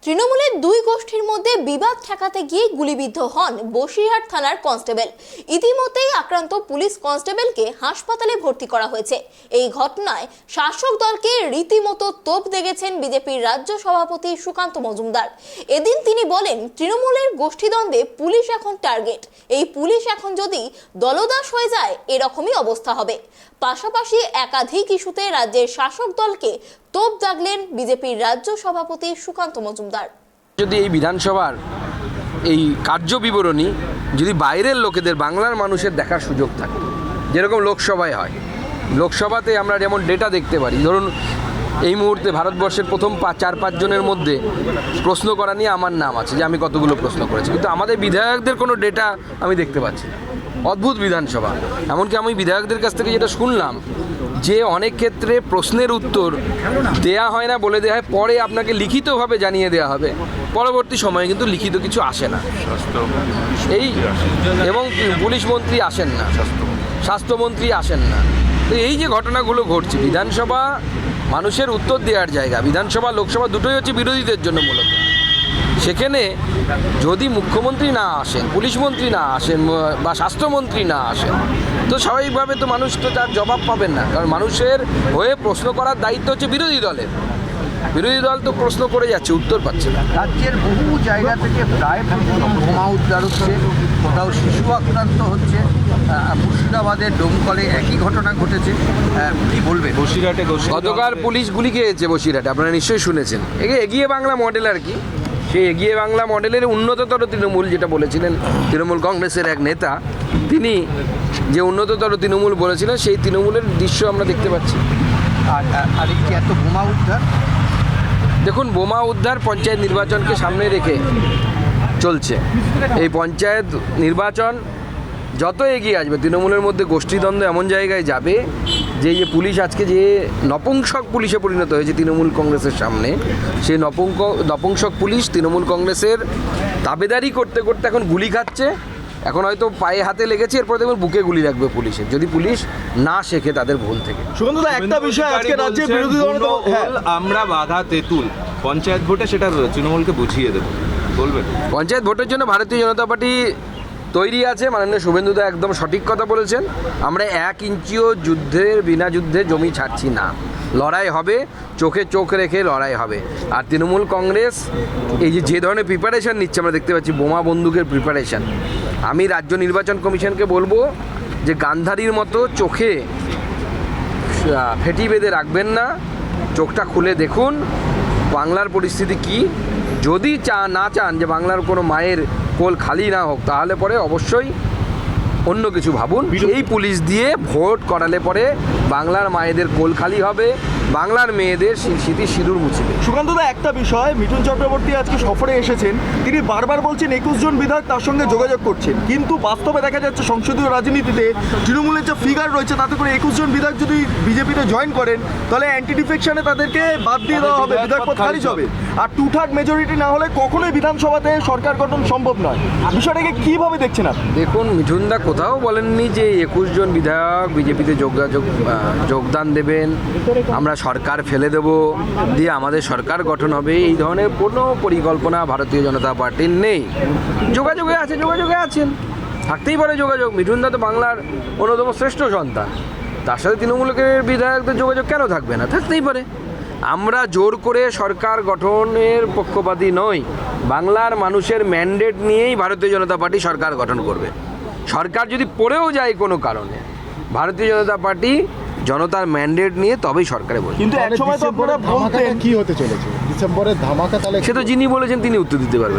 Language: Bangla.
তৃণমূলের দুই গোষ্ঠীর মধ্যে বিবাদ ঠেকাতে গিয়ে গুলিবিদ্ধ হন বসিরহাট থানার কনস্টেবল। ইতিমধ্যেই আক্রান্ত পুলিশ কনস্টেবলকে হাসপাতালে ভর্তি করা হয়েছে। এই ঘটনায় শাসক দলকে রীতিমতো তোপ দেগেছেন বিজেপির রাজ্য সভাপতি সুকান্ত মজুমদার। এদিন তিনি বলেন, তৃণমূলের গোষ্ঠীদ্বন্দ্বে পুলিশ এখন টার্গেট। এই পুলিশ এখন যদি দলদাস হয়ে যায় এরকমই অবস্থা হবে। পাশাপাশি একাধিক ইস্যুতে রাজ্যের শাসক দলকে তোপ দাগলেন বিজেপির রাজ্য সভাপতি সুকান্ত মজুমদার। যদি এই বিধানসভার এই কার্য বিবরণী যদি বাইরের লোকেদের, বাংলার মানুষের দেখার সুযোগ থাকে, যেরকম লোকসভায় হয়, লোকসভাতে আমরা যেমন ডেটা দেখতে পারি, ধরুন এই মুহূর্তে ভারতবর্ষের প্রথম 4-5 জনের মধ্যে প্রশ্ন করা নিয়ে আমার নাম আছে, যে আমি কতগুলো প্রশ্ন করেছি, কিন্তু আমাদের বিধায়কদের কোনো ডেটা আমি দেখতে পাচ্ছি না। অদ্ভুত বিধানসভা। এমনকি আমি বিধায়কদের কাছ থেকে যেটা শুনলাম, যে অনেক ক্ষেত্রে প্রশ্নের উত্তর দেয়া হয় না, বলে দেওয়া হয় পরে আপনাকে লিখিতভাবে জানিয়ে দেওয়া হবে, পরবর্তী সময়ে কিন্তু লিখিত কিছু আসে না। এই এবং পুলিশ মন্ত্রী আসেন না, স্বাস্থ্যমন্ত্রী আসেন না। তো এই যে ঘটনাগুলো ঘটছে, বিধানসভা মানুষের উত্তর দেওয়ার জায়গা, বিধানসভা লোকসভা দুটোই হচ্ছে বিরোধীদের জন্য মূলত। সেখানে যদি মুখ্যমন্ত্রী না আসেন, পুলিশ মন্ত্রী না আসেন বা স্বাস্থ্যমন্ত্রী না আসেন, তো স্বাভাবিকভাবে তো মানুষ তো তার জবাব পাবেন না। কারণ মানুষের হয়ে প্রশ্ন করার দায়িত্ব হচ্ছে বিরোধী দলের। বিরোধী দল তো প্রশ্ন করে যাচ্ছে, উত্তর পাচ্ছে না। রাজ্যের বহু জায়গা থেকে প্রায় বোমা উদ্ধার হচ্ছে, কোথাও শিশু আক্রান্ত হচ্ছে। মুর্শিদাবাদের ডোমকলে একই ঘটনা ঘটেছে। কি বলবে? বসিরহাটে গতকাল পুলিশ গুলি খেয়েছে বসিরহাটে, আপনারা নিশ্চয়ই শুনেছেন। এগিয়ে বাংলা মডেল আর কি, সেই এগিয়ে বাংলা মডেলের উন্নততর তৃণমূল যেটা বলেছিলেন তৃণমূল কংগ্রেসের এক নেতা, তিনি যে উন্নততর তৃণমূল বলেছিলেন, সেই তৃণমূলের দৃশ্য আমরা দেখতে পাচ্ছি। আর এই যে এত বোমা উদ্ধার, দেখুন, বোমা উদ্ধার পঞ্চায়েত নির্বাচনকে সামনে রেখে চলছে। এই পঞ্চায়েত নির্বাচন যত এগিয়ে আসবে, তৃণমূলের মধ্যে গোষ্ঠীদ্বন্দ্ব এমন জায়গায় যাবে যে পুলিশ আজকে যে নপুংসক পুলিশে পরিণত হয়েছে তৃণমূল কংগ্রেসের সামনে, সেই নপুংসক পুলিশ তৃণমূল কংগ্রেসের দাবেদারি করতে করতে এখন গুলি খাচ্ছে। এখন হয়তো পায়ে হাতে লেগেছে, এরপর দেখবেন বুকে গুলি লাগবে পুলিশের, যদি পুলিশ না শেখে তাদের ভুল থেকে। সুগন্ধদা, একটা বিষয় আজকে রাজ্যের বিরোধী দল আমরা বাধা তেঁতুল পঞ্চায়েত ভোটে সেটা তৃণমূলকে বুঝিয়ে দেবো বলবেন। পঞ্চায়েত ভোটের জন্য ভারতীয় জনতা পার্টি তৈরি আছে। মাননীয় শুভেন্দুদা একদম সঠিক কথা বলেছেন। আমরা 1 ইঞ্চিও বিনা যুদ্ধে জমি ছাড়ছি না। লড়াই হবে, চোখে চোখ রেখে লড়াই হবে। আর তৃণমূল কংগ্রেস এই যে ধরনের প্রিপারেশান নিচ্ছে, আমরা দেখতে পাচ্ছি বোমা বন্দুকের প্রিপারেশান। আমি রাজ্য নির্বাচন কমিশনকে বলবো যে গান্ধারীর মতো চোখে ফেটি বেঁধে রাখবেন না, চোখটা খুলে দেখুন বাংলার পরিস্থিতি কি। যদি না চান যে বাংলার কোনো মায়ের কোল খালি না হোক, তাহলে পরে অবশ্যই অন্য কিছু ভাবুন। এই পুলিশ দিয়ে ভোট করালে পরে বাংলার মায়েদের কোল খালি হবে, বাংলার মেয়েদের স্মৃতি সিঁদুর মুছবে। সুকান্তদা, একটা বিষয়, মিঠুন চক্রবর্তী আজকে সফরে এসেছেন, তিনি বারবার বলছেন 21 জন বিধায়ক তার সঙ্গে যোগাযোগ করছেন, কিন্তু বাস্তবে দেখা যাচ্ছে সংসদীয় রাজনীতিতে তৃণমূলের যে ফিগার রয়েছে, তাতে করে 21 জন বিধায়ক যদি বিজেপিতে জয়েন করেন, তাহলে অ্যান্টি ডিফেকশনে তাদেরকে বাদ দিয়ে দেওয়া হবে, বিধায়ক পদ খারিজ হবে। আর 2/3 মেজরিটি না হলে কখনোই বিধানসভাতে সরকার গঠন সম্ভব নয়। বিষয়টাকে কীভাবে দেখছেন আপনি? দেখুন, মিঠুনদা কোথাও বলেননি যে 21 জন বিধায়ক বিজেপিতে যোগদান দেবেন, আমরা সরকার ফেলে দেব, দিয়ে আমাদের সরকার গঠন হবে। এই ধরনের কোনো পরিকল্পনা ভারতীয় জনতা পার্টির নেই। যোগাযোগে আছেন, থাকতেই পারে যোগাযোগ। মিঠুনদা তো বাংলার অন্যতম শ্রেষ্ঠ সন্তান, তার সাথে তৃণমূলের বিধায়কদের যোগাযোগ কেন থাকবে না? থাকতেই পারে। আমরা জোর করে সরকার গঠনের পক্ষপাতী নই। বাংলার মানুষের ম্যান্ডেট নিয়েই ভারতীয় জনতা পার্টি সরকার গঠন করবে। সরকার যদি পড়েও যায় কোনো কারণে, ভারতীয় জনতা পার্টি জনতার ম্যান্ডেট নিয়ে তবেই সরকারে বলবে। কিন্তু এক সময় তো আপনারা বলতেন কি হতে চলেছে ডিসেম্বরের ধামাকা, তাহলে সে তো যিনি বলেছেন তিনি উত্তর দিতে পারবেন।